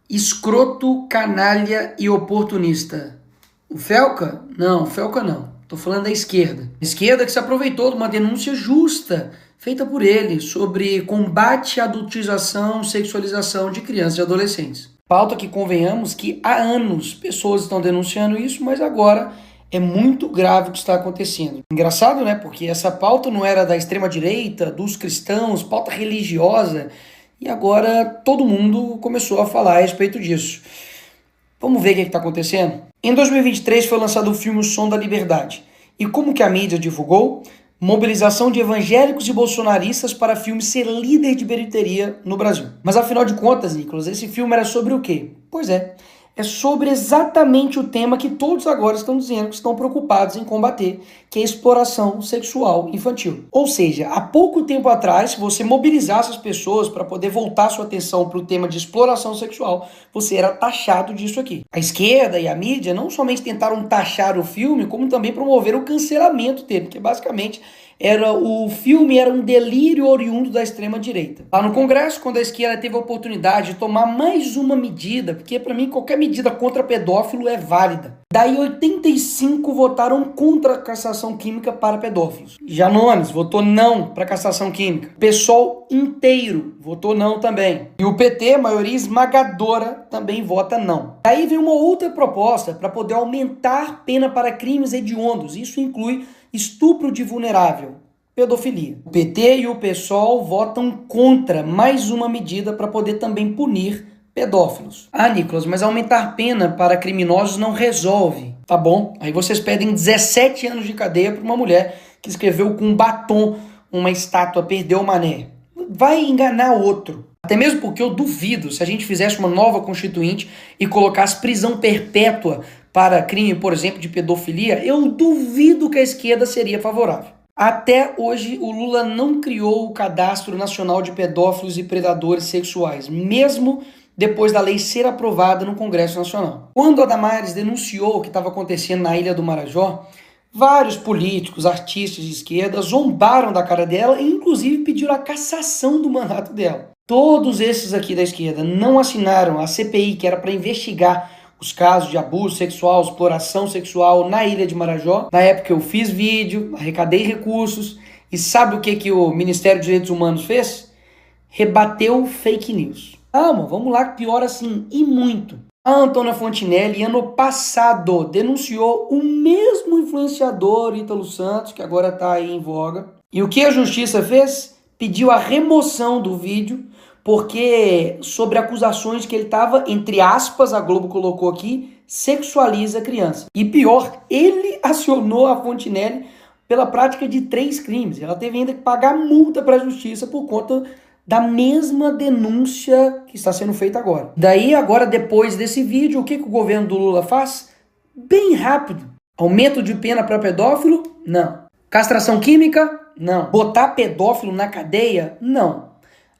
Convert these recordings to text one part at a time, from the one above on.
Escroto, canalha e oportunista. O Felca? Não, o Felca não. Tô falando da esquerda. Esquerda que se aproveitou de uma denúncia justa feita por ele sobre combate à adultização, sexualização de crianças e adolescentes. Pauta que convenhamos que há anos pessoas estão denunciando isso, mas agora é muito grave o que está acontecendo. Engraçado, né? Porque essa pauta não era da extrema-direita, dos cristãos, pauta religiosa, e agora todo mundo começou a falar a respeito disso. Vamos ver o que está acontecendo? Em 2023 foi lançado o filme O Som da Liberdade. E como que a mídia divulgou? Mobilização de evangélicos e bolsonaristas para filme ser líder de bilheteria no Brasil. Mas afinal de contas, Nicolas, esse filme era sobre o quê? Pois é sobre exatamente o tema que todos agora estão dizendo que estão preocupados em combater, que é a exploração sexual infantil. Ou seja, há pouco tempo atrás, se você mobilizasse as pessoas para poder voltar sua atenção para o tema de exploração sexual, você era taxado disso aqui. A esquerda e a mídia não somente tentaram taxar o filme, como também promoveram o cancelamento dele, porque basicamente o filme era um delírio oriundo da extrema-direita. Lá no Congresso, quando a esquerda teve a oportunidade de tomar mais uma medida, porque para mim qualquer medida contra pedófilo é válida. Daí 85 votaram contra a castração química para pedófilos. Janones votou não para a castração química. O PSOL inteiro votou não também. E o PT, maioria esmagadora, também vota não. Daí vem uma outra proposta para poder aumentar pena para crimes hediondos. Isso inclui estupro de vulnerável, pedofilia. O PT e o PSOL votam contra mais uma medida para poder também punir pedófilos. Ah, Nicolas, mas aumentar pena para criminosos não resolve. Tá bom, aí vocês pedem 17 anos de cadeia para uma mulher que escreveu com batom uma estátua Perdeu o Mané. Vai enganar outro. Até mesmo porque eu duvido, se a gente fizesse uma nova constituinte e colocasse prisão perpétua para crime, por exemplo, de pedofilia, eu duvido que a esquerda seria favorável. Até hoje, o Lula não criou o Cadastro Nacional de Pedófilos e Predadores Sexuais, mesmo depois da lei ser aprovada no Congresso Nacional. Quando a Damares denunciou o que estava acontecendo na Ilha do Marajó, vários políticos, artistas de esquerda zombaram da cara dela e inclusive pediram a cassação do mandato dela. Todos esses aqui da esquerda não assinaram a CPI, que era para investigar os casos de abuso sexual, exploração sexual na Ilha de Marajó. Na época eu fiz vídeo, arrecadei recursos, e sabe o que o Ministério dos Direitos Humanos fez? Rebateu fake news. Calma, vamos lá, pior assim, e muito. A Antônia Fontinelli, ano passado, denunciou o mesmo influenciador Ítalo Santos, que agora está aí em voga. E o que a justiça fez? Pediu a remoção do vídeo, porque sobre acusações que ele estava, entre aspas, a Globo colocou aqui, sexualiza a criança. E pior, ele acionou a Fontinelli pela prática de 3 crimes. Ela teve ainda que pagar multa para a justiça por conta da mesma denúncia que está sendo feita agora. Daí, agora, depois desse vídeo, o que o governo do Lula faz? Bem rápido. Aumento de pena para pedófilo? Não. Castração química? Não. Botar pedófilo na cadeia? Não.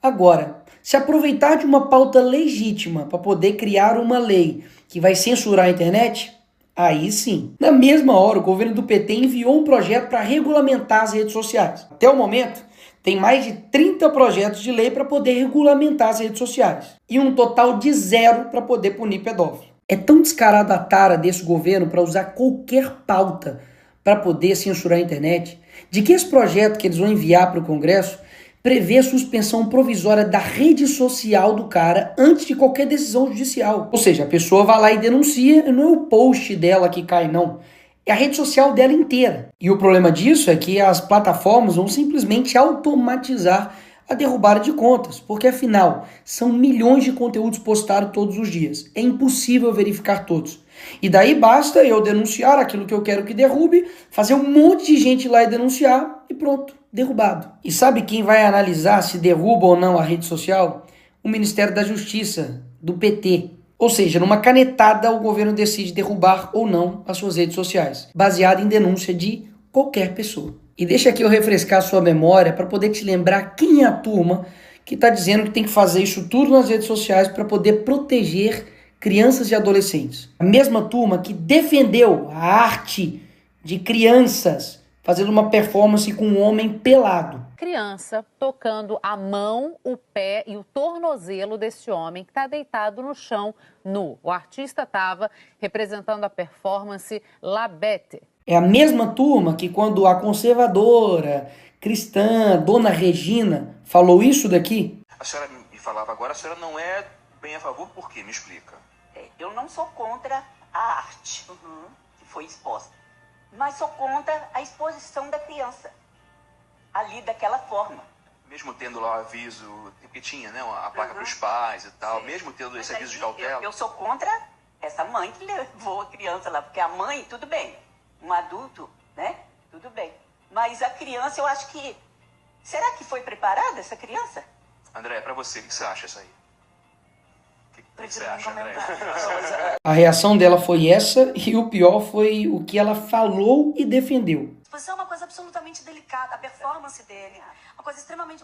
Agora, se aproveitar de uma pauta legítima para poder criar uma lei que vai censurar a internet, aí sim. Na mesma hora, o governo do PT enviou um projeto para regulamentar as redes sociais. Até o momento, tem mais de 30 projetos de lei para poder regulamentar as redes sociais. E um total de 0 para poder punir pedófilo. É tão descarada a tara desse governo para usar qualquer pauta para poder censurar a internet, de que esse projeto que eles vão enviar para o Congresso prevê a suspensão provisória da rede social do cara antes de qualquer decisão judicial. Ou seja, a pessoa vai lá e denuncia, e não é o post dela que cai, não. É a rede social dela inteira. E o problema disso é que as plataformas vão simplesmente automatizar a derrubada de contas, porque afinal, são milhões de conteúdos postados todos os dias. É impossível verificar todos. E daí basta eu denunciar aquilo que eu quero que derrube, fazer um monte de gente lá e denunciar, e pronto, derrubado. E sabe quem vai analisar se derruba ou não a rede social? O Ministério da Justiça, do PT. Ou seja, numa canetada o governo decide derrubar ou não as suas redes sociais, baseado em denúncia de qualquer pessoa. E deixa aqui eu refrescar a sua memória para poder te lembrar quem é a turma que está dizendo que tem que fazer isso tudo nas redes sociais para poder proteger crianças e adolescentes. A mesma turma que defendeu a arte de crianças fazendo uma performance com um homem pelado. Criança tocando a mão, o pé e o tornozelo desse homem que está deitado no chão nu. O artista estava representando a performance La Bête. É a mesma turma que quando a conservadora cristã Dona Regina falou isso daqui. A senhora me falava agora, a senhora não é bem a favor, por quê? Me explica. Eu não sou contra a arte que foi exposta, mas sou contra a exposição da criança ali daquela forma. Mesmo tendo lá o aviso, porque tinha, né, a placa para os pais e tal, mesmo tendo esse aviso de cautela. Eu sou contra essa mãe que levou a criança lá, porque a mãe, tudo bem, um adulto, né, tudo bem. Mas a criança, eu acho que... Será que foi preparada essa criança? André, para você, o que você acha isso aí? O que você acha, André? A reação dela foi essa e o pior foi o que ela falou e defendeu. A exposição é uma coisa absolutamente delicada, a performance dele,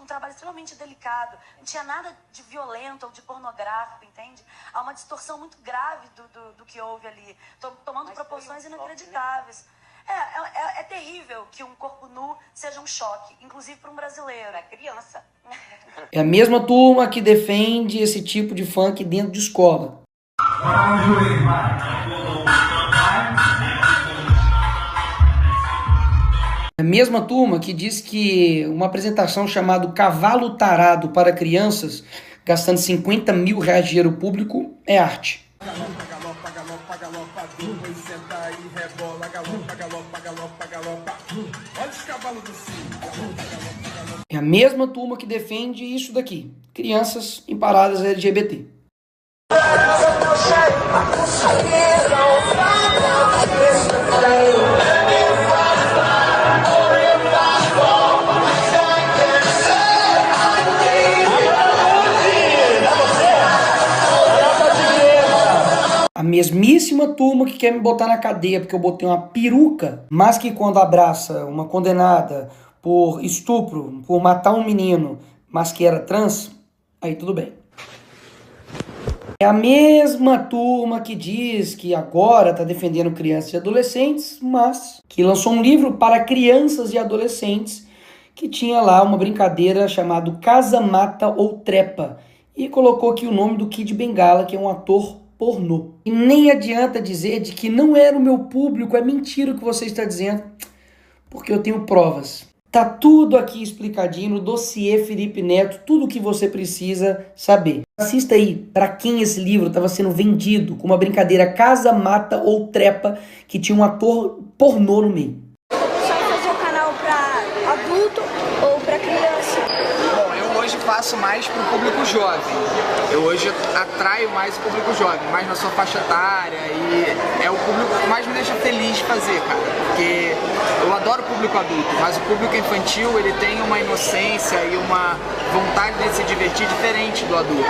um trabalho extremamente delicado. Não tinha nada de violento ou de pornográfico, entende? Há uma distorção muito grave do que houve ali, tomando proporções inacreditáveis. É terrível que um corpo nu seja um choque, inclusive para um brasileiro. É criança. É a mesma turma que defende esse tipo de funk dentro de escola. É a mesma turma que diz que uma apresentação chamada Cavalo Tarado para crianças, gastando 50 mil reais de dinheiro público, é arte. É a mesma turma que defende isso daqui, crianças em paradas LGBT. A mesmíssima turma que quer me botar na cadeia porque eu botei uma peruca, mas que quando abraça uma condenada por estupro, por matar um menino, mas que era trans, aí tudo bem. É a mesma turma que diz que agora está defendendo crianças e adolescentes, mas que lançou um livro para crianças e adolescentes que tinha lá uma brincadeira chamada Casa, Mata ou Trepa e colocou aqui o nome do Kid Bengala, que é um ator pornô. E nem adianta dizer de que não era o meu público, é mentira o que você está dizendo, porque eu tenho provas. Tá tudo aqui explicadinho no dossiê Felipe Neto, tudo o que você precisa saber. Assista aí para quem esse livro estava sendo vendido com uma brincadeira Casa, Mata ou Trepa que tinha um ator pornô no meio. Só fazer o canal para adulto ou para criança? Bom, eu hoje faço mais para o público jovem. Eu hoje atraio mais o público jovem, mais na sua faixa etária, e é o público que mais me deixa feliz de fazer, cara. Porque eu adoro o público adulto, mas o público infantil, ele tem uma inocência e uma vontade de se divertir diferente do adulto.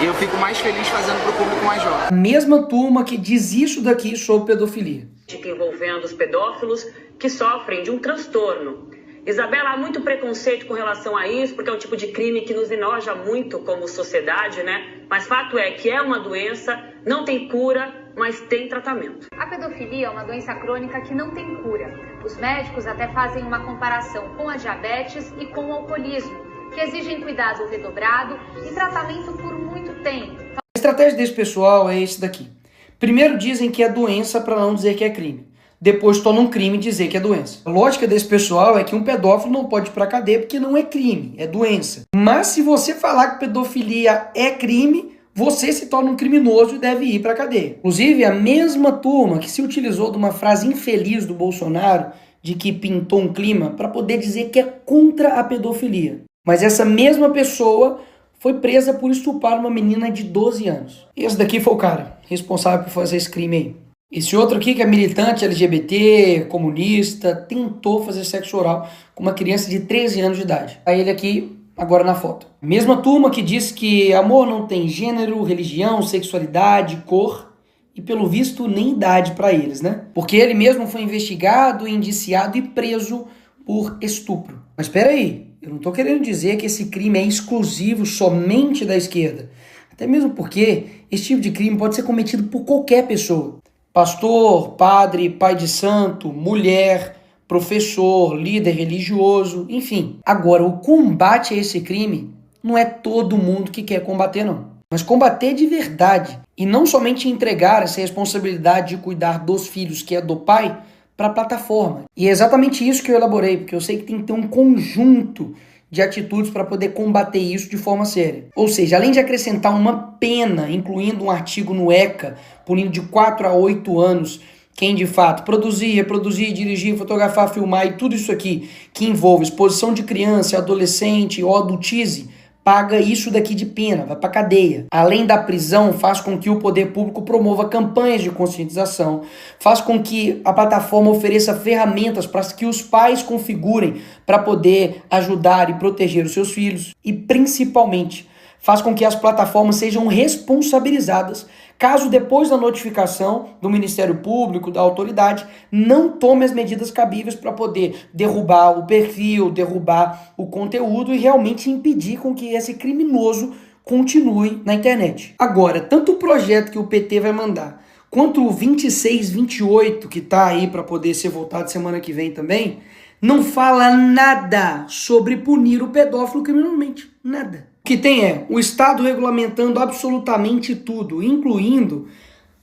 E eu fico mais feliz fazendo para o público mais jovem. A mesma turma que diz isso daqui sobre pedofilia. Envolvendo os pedófilos que sofrem de um transtorno. Isabela, há muito preconceito com relação a isso, porque é um tipo de crime que nos enoja muito como sociedade, né? Mas fato é que é uma doença, não tem cura, mas tem tratamento. A pedofilia é uma doença crônica que não tem cura. Os médicos até fazem uma comparação com a diabetes e com o alcoolismo, que exigem cuidado redobrado e tratamento por muito tempo. A estratégia desse pessoal é esse daqui. Primeiro dizem que é doença para não dizer que é crime. Depois tornam um crime dizer que é doença. A lógica desse pessoal é que um pedófilo não pode ir pra cadeia porque não é crime, é doença. Mas se você falar que pedofilia é crime, você se torna um criminoso e deve ir pra cadeia. Inclusive, a mesma turma que se utilizou de uma frase infeliz do Bolsonaro, de que pintou um clima, para poder dizer que é contra a pedofilia. Mas essa mesma pessoa foi presa por estuprar uma menina de 12 anos. Esse daqui foi o cara responsável por fazer esse crime aí. Esse outro aqui, que é militante LGBT, comunista, tentou fazer sexo oral com uma criança de 13 anos de idade. Aí ele aqui, agora na foto. Mesma turma que diz que amor não tem gênero, religião, sexualidade, cor e, pelo visto, nem idade para eles, né? Porque ele mesmo foi investigado, indiciado e preso por estupro. Mas espera aí, eu não tô querendo dizer que esse crime é exclusivo somente da esquerda. Até mesmo porque esse tipo de crime pode ser cometido por qualquer pessoa. Pastor, padre, pai de santo, mulher, professor, líder religioso, enfim. Agora, o combate a esse crime não é todo mundo que quer combater, não. Mas combater de verdade e não somente entregar essa responsabilidade de cuidar dos filhos, que é do pai, para a plataforma. E é exatamente isso que eu elaborei, porque eu sei que tem que ter um conjunto de atitudes para poder combater isso de forma séria. Ou seja, além de acrescentar uma pena, incluindo um artigo no ECA, punindo de 4 a 8 anos quem de fato produzir, reproduzir, dirigir, fotografar, filmar e tudo isso aqui que envolve exposição de criança, adolescente ou adultize, paga isso daqui de pena, vai para cadeia. Além da prisão, faz com que o poder público promova campanhas de conscientização, faz com que a plataforma ofereça ferramentas para que os pais configurem para poder ajudar e proteger os seus filhos e, principalmente, faz com que as plataformas sejam responsabilizadas caso depois da notificação do Ministério Público, da autoridade, não tome as medidas cabíveis para poder derrubar o perfil, derrubar o conteúdo e realmente impedir com que esse criminoso continue na internet. Agora, tanto o projeto que o PT vai mandar, quanto o 2628, que está aí para poder ser votado semana que vem também, não fala nada sobre punir o pedófilo criminalmente. Nada. O que tem é o Estado regulamentando absolutamente tudo, incluindo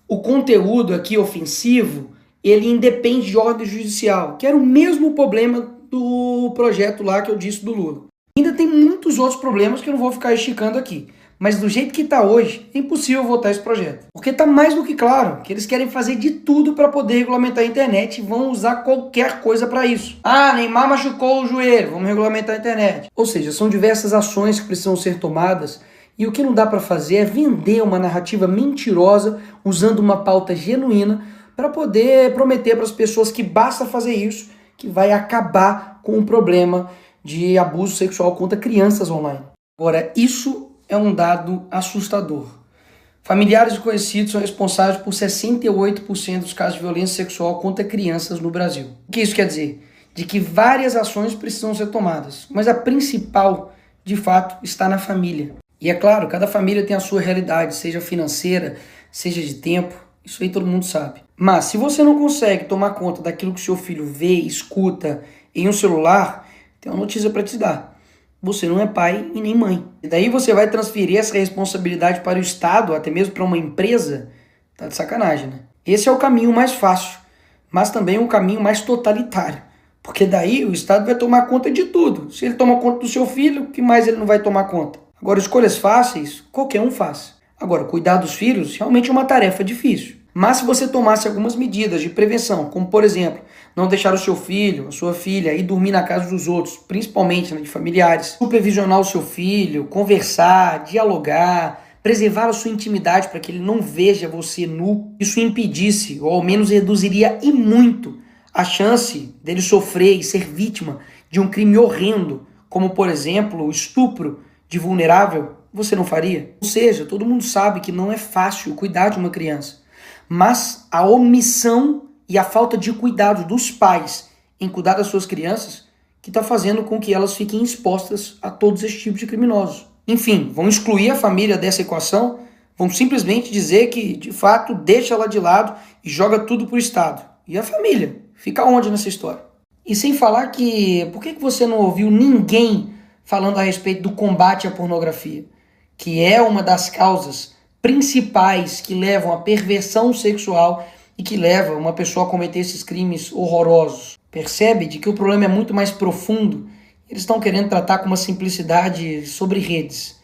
o conteúdo aqui ofensivo, ele independe de ordem judicial, que era o mesmo problema do projeto lá que eu disse do Lula. Ainda tem muitos outros problemas que eu não vou ficar esticando aqui. Mas do jeito que está hoje, é impossível votar esse projeto. Porque está mais do que claro que eles querem fazer de tudo para poder regulamentar a internet e vão usar qualquer coisa para isso. Ah, Neymar machucou o joelho, vamos regulamentar a internet. Ou seja, são diversas ações que precisam ser tomadas e o que não dá para fazer é vender uma narrativa mentirosa usando uma pauta genuína para poder prometer para as pessoas que basta fazer isso, que vai acabar com o problema de abuso sexual contra crianças online. Agora, isso é um dado assustador. Familiares e conhecidos são responsáveis por 68% dos casos de violência sexual contra crianças no Brasil. O que isso quer dizer? De que várias ações precisam ser tomadas, mas a principal, de fato, está na família. E é claro, cada família tem a sua realidade, seja financeira, seja de tempo, isso aí todo mundo sabe. Mas se você não consegue tomar conta daquilo que seu filho vê, escuta em um celular, tem uma notícia para te dar. Você não é pai e nem mãe. E daí você vai transferir essa responsabilidade para o Estado, até mesmo para uma empresa? Tá de sacanagem, né? Esse é o caminho mais fácil, mas também o caminho mais totalitário. Porque daí o Estado vai tomar conta de tudo. Se ele toma conta do seu filho, o que mais ele não vai tomar conta? Agora, escolhas fáceis, qualquer um faz. Agora, cuidar dos filhos realmente é uma tarefa difícil. Mas se você tomasse algumas medidas de prevenção, como por exemplo, não deixar o seu filho, a sua filha ir dormir na casa dos outros, principalmente de familiares, supervisionar o seu filho, conversar, dialogar, preservar a sua intimidade para que ele não veja você nu, isso impedisse, ou ao menos reduziria e muito, a chance dele sofrer e ser vítima de um crime horrendo, como por exemplo o estupro de vulnerável, você não faria? Ou seja, todo mundo sabe que não é fácil cuidar de uma criança. Mas a omissão e a falta de cuidado dos pais em cuidar das suas crianças que está fazendo com que elas fiquem expostas a todos esses tipos de criminosos. Enfim, vão excluir a família dessa equação, vão simplesmente dizer que, de fato, deixa ela de lado e joga tudo para o Estado. E a família? Fica onde nessa história? E sem falar que, por que você não ouviu ninguém falando a respeito do combate à pornografia, que é uma das causas principais que levam à perversão sexual e que levam uma pessoa a cometer esses crimes horrorosos. Percebe de que o problema é muito mais profundo. Eles estão querendo tratar com uma simplicidade sobre redes.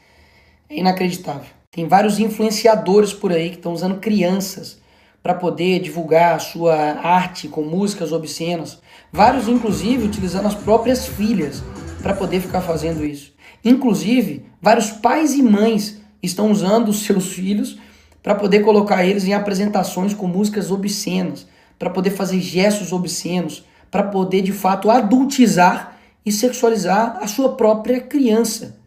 É inacreditável. Tem vários influenciadores por aí que estão usando crianças para poder divulgar a sua arte com músicas obscenas. Vários, inclusive, utilizando as próprias filhas para poder ficar fazendo isso. Inclusive, vários pais e mães estão usando os seus filhos para poder colocar eles em apresentações com músicas obscenas, para poder fazer gestos obscenos, para poder, de fato, adultizar e sexualizar a sua própria criança.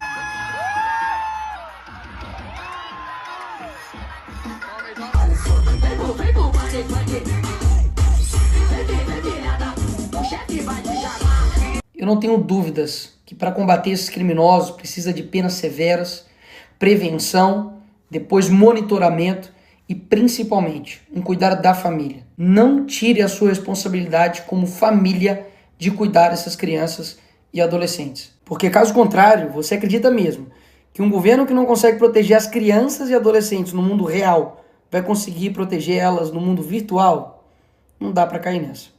Eu não tenho dúvidas que para combater esses criminosos precisa de penas severas, prevenção, depois monitoramento e principalmente um cuidado da família. Não tire a sua responsabilidade como família de cuidar dessas crianças e adolescentes. Porque caso contrário, você acredita mesmo que um governo que não consegue proteger as crianças e adolescentes no mundo real vai conseguir proteger elas no mundo virtual? Não dá para cair nessa.